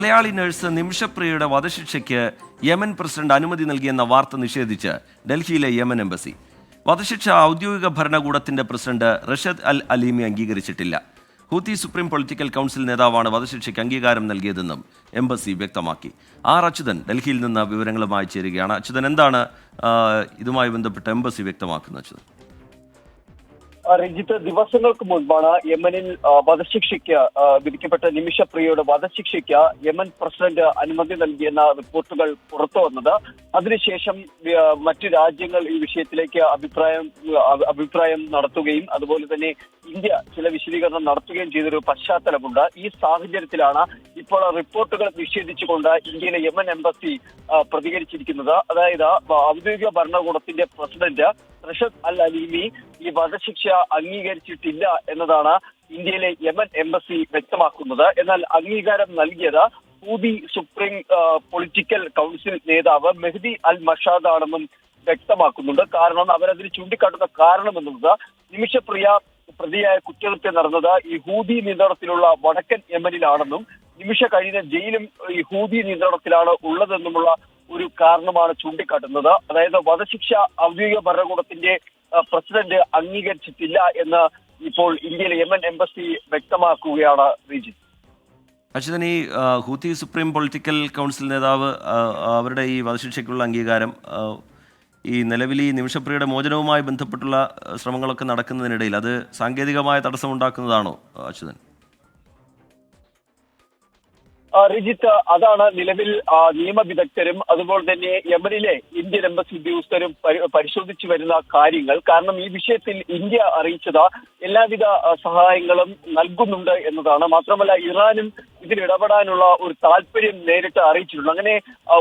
Malayali nurse നിമിഷപ്രിയയുടെ വധശിക്ഷയ്ക്ക് Yemen president അനുമതി നൽകിയെന്ന വാർത്ത നിഷേധിച്ച് ഡൽഹിയിലെ യമൻ എംബസി. വധശിക്ഷ ഔദ്യോഗിക ഭരണകൂടത്തിന്റെ പ്രസിഡന്റ് റഷദ് അൽ അലീമി അംഗീകരിച്ചിട്ടില്ല. ഹൂത്തി സുപ്രീം പൊളിറ്റിക്കൽ കൗൺസിൽ നേതാവാണ് വധശിക്ഷയ്ക്ക് അംഗീകാരം നൽകിയതെന്നും എംബസി വ്യക്തമാക്കി. ആർ അച്യുതൻ ഡൽഹിയിൽ നിന്ന് വിവരങ്ങളുമായി ചേരുകയാണ്. അച്യുതൻ, എന്താണ് ഇതുമായി ബന്ധപ്പെട്ട് എംബസി വ്യക്തമാക്കുന്നത്? അച്യുതൻ, രഞ്ജിത്ത്, ദിവസങ്ങൾക്ക് മുൻപാണ് യമനിൽ വധശിക്ഷയ്ക്ക് വിധിക്കപ്പെട്ട നിമിഷപ്രിയയുടെ വധശിക്ഷയ്ക്ക് യമൻ പ്രസിഡന്റ് അനുമതി നൽകിയെന്ന റിപ്പോർട്ടുകൾ പുറത്തു വന്നത്. അതിനുശേഷം മറ്റു രാജ്യങ്ങൾ ഈ വിഷയത്തിലേക്ക് അഭിപ്രായം നടത്തുകയും അതുപോലെ തന്നെ ഇന്ത്യ ചില വിശദീകരണം നടത്തുകയും ചെയ്തൊരു പശ്ചാത്തലമുണ്ട്. ഈ സാഹചര്യത്തിലാണ് ഇപ്പോൾ റിപ്പോർട്ടുകൾ നിഷേധിച്ചുകൊണ്ട് ഇന്ത്യയിലെ യമൻ എംബസി പ്രതികരിച്ചിരിക്കുന്നത്. അതായത് ഔദ്യോഗിക ഭരണകൂടത്തിന്റെ പ്രസിഡന്റ് റഷദ് അൽ അലീമി ഈ വധശിക്ഷ അംഗീകരിച്ചിട്ടില്ല എന്നതാണ് ഇന്ത്യയിലെ യമൻ എംബസി വ്യക്തമാക്കുന്നത്. എന്നാൽ അംഗീകാരം നൽകിയത് ഹൂതി സുപ്രീം പൊളിറ്റിക്കൽ കൗൺസിൽ നേതാവ് മെഹ്ദി അൽ മഷാദ് ആണെന്നും വ്യക്തമാക്കുന്നുണ്ട്. കാരണം അവരതിന് ചൂണ്ടിക്കാട്ടുന്ന കാരണം എന്നുള്ളത് നിമിഷപ്രിയ പ്രതിയായ കുറ്റകൃത്യം നടന്നത് ഈ ഹൂതി നിയന്ത്രണത്തിലുള്ള വടക്കൻ യമനിലാണെന്നും നിമിഷ കഴിഞ്ഞ ജയിലും ഈ ഹൂതി നിയന്ത്രണത്തിലാണ് ഉള്ളതെന്നുമുള്ള ഒരു കാരണമാണ് ചൂണ്ടിക്കാട്ടുന്നത്. അതായത് വധശിക്ഷ ഔദ്യോഗിക ഭരണകൂടത്തിന്റെ പ്രസിഡന്റ് അംഗീകരിച്ചിട്ടില്ല എന്ന് ഇപ്പോൾ ഇന്ത്യയിലെ യമൻ എംബസി വ്യക്തമാക്കുകയാണ്. റീജിത്ത്, അച്യുതൻ, ഈ ഹൂത്തി സുപ്രീം പൊളിറ്റിക്കൽ കൗൺസിൽ നേതാവ് അവരുടെ ഈ വധശിക്ഷയ്ക്കുള്ള അംഗീകാരം ഈ നിലവിൽ ഈ നിമിഷപ്രിയയുടെ മോചനവുമായി ബന്ധപ്പെട്ടുള്ള ശ്രമങ്ങളൊക്കെ നടക്കുന്നതിനിടയിൽ അത് സാങ്കേതികമായ തടസ്സമുണ്ടാക്കുന്നതാണോ അച്യുതൻ? റിജിത്ത്, അതാണ് നിലവിൽ നിയമവിദഗ്ധരും അതുപോലെ തന്നെ യമനിലെ ഇന്ത്യൻ എംബസി ഉദ്യോഗസ്ഥരും പരിശോധിച്ചു വരുന്ന കാര്യങ്ങൾ. കാരണം ഈ വിഷയത്തിൽ ഇന്ത്യ അറിയിച്ചത് എല്ലാവിധ സഹായങ്ങളും നൽകുന്നുണ്ട് എന്നതാണ്. മാത്രമല്ല ഇറാനും ഇതിൽ ഇടപെടാനുള്ള ഒരു താല്പര്യം നേരിട്ട് അറിയിച്ചിട്ടുണ്ട്. അങ്ങനെ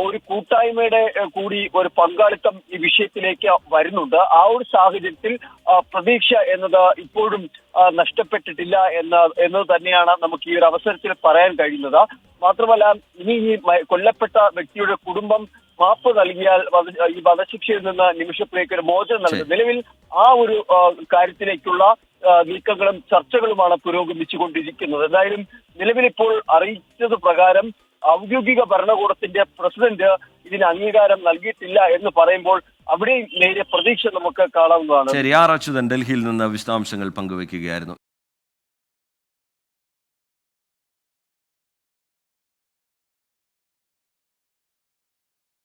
ഒരു കൂട്ടായ്മയുടെ കൂടി ഒരു പങ്കാളിത്തം ഈ വിഷയത്തിലേക്ക് വരുന്നുണ്ട്. ആ ഒരു സാഹചര്യത്തിൽ പ്രതീക്ഷ എന്നത് ഇപ്പോഴും നഷ്ടപ്പെട്ടിട്ടില്ല എന്നത് തന്നെയാണ് നമുക്ക് ഈ ഒരു അവസരത്തിൽ പറയാൻ കഴിയുന്നത്. മാത്രമല്ല ഇനി ഈ കൊല്ലപ്പെട്ട വ്യക്തിയുടെ കുടുംബം മാപ്പ് നൽകിയാൽ ഈ വധശിക്ഷയിൽ നിന്ന് നിമിഷപ്രിയയ്ക്ക് ഒരു മോചനം നൽകും. നിലവിൽ ആ ഒരു കാര്യത്തിലേക്കുള്ള നീക്കങ്ങളും ചർച്ചകളുമാണ് പുരോഗമിച്ചുകൊണ്ടിരിക്കുന്നത്. എന്തായാലും നിലവിലിപ്പോൾ അറിയിച്ചത് പ്രകാരം ഔദ്യോഗിക ഭരണകൂടത്തിന്റെ പ്രസിഡന്റ് ഇതിന് അംഗീകാരം നൽകിയിട്ടില്ല എന്ന് പറയുമ്പോൾ അവിടെ നേരിയ പ്രതീക്ഷ നമുക്ക് കാണാവുന്നതാണ്. ശരി, ആർ അച്യുതൻ ഡൽഹിയിൽ നിന്ന് വിശദാംശങ്ങൾ പങ്കുവയ്ക്കുകയായിരുന്നു.